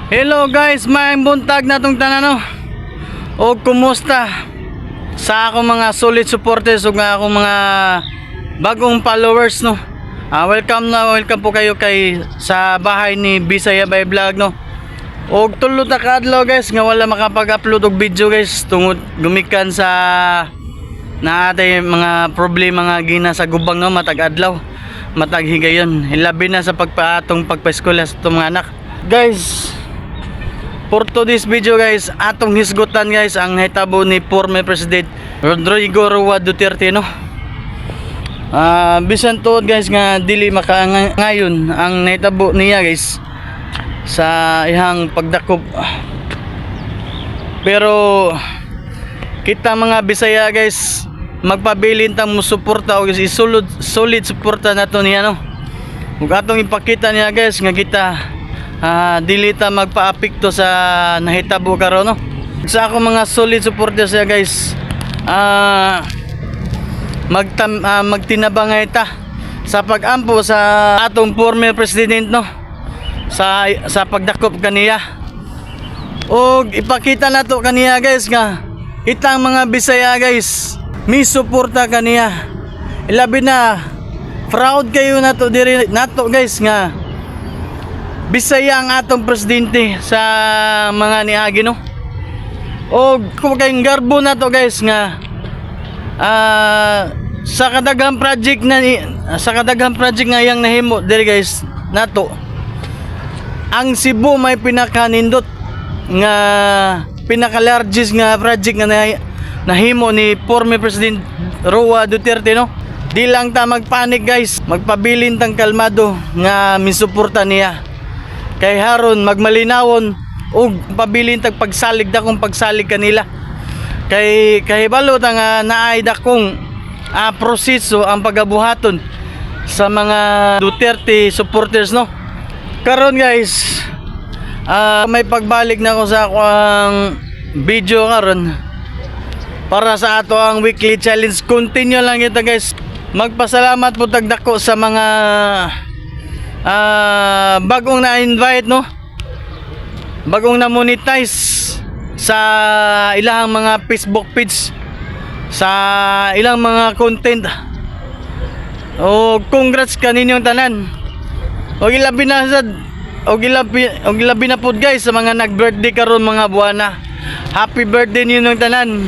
Hello guys, may buntag na tong tanan o kumusta sa akong mga solid supporters ug nga akong mga bagong followers no. Welcome po kayo kay sa bahay ni Bisaya by Vlog no. Og tulo ta ka adlaw guys nga wala makapag-upload og video guys tungod gumikan sa naatay mga problema nga gina sa gubang no, matag adlaw, matag higayon, hilabi na sa pagpaatong pagpaeskwela sa itong mga anak. Guys, for today's video guys, atong hisgutan guys ang hitabo ni former President Rodrigo Roa Duterte no. Bisan tuod guys nga dili makaangayon ang nahitabo niya guys sa ihang pagdakop. Pero kita mga Bisaya guys magpabilin tang musuporta o guys solid suporta nato niya no. Ug atong ipakita niya guys nga kita dili ta magpaapekto sa nahitabo karon no. Sa ako mga solid supporters ya guys, magtinabangay ta sa pagampo sa atong former president no, sa pagdakop kaniya. Og ipakita nato kaniya guys nga itang mga Bisaya guys mi suporta kaniya. Ilabi na proud kayo nato diri nato guys nga Bisaya ang atong presidente sa mga niagi no. O kung kayong garbo na to guys nga sa kadaghang project nga yang nahimo diri guys nato, ang Cebu may pinakanindot nga pinaka-largest nga project nga nahimo ni former President Roa Duterte no. Di lang ta magpanik guys, magpabilin tang kalmado nga misuporta niya. Kay haron magmalinawon ug pabilin tag pagsalig da kung pagsalig kanila. Kay kahibalo ta nga naay dakong proseso ang pagabuhaton sa mga Duterte supporters no. Karon guys, may pagbalik na ko sa akong video karon para sa ato ang weekly challenge. Continue lang ito guys. Magpasalamat po tagdako sa mga bagong na-invite no, bagong na-monetize sa ilang mga Facebook page, sa ilang mga content. O congrats kaninyong tanan. O ilabi na sad, o ilabi na pod guys sa mga nag-birthday karon mga buwana. Happy birthday ninyong tanan.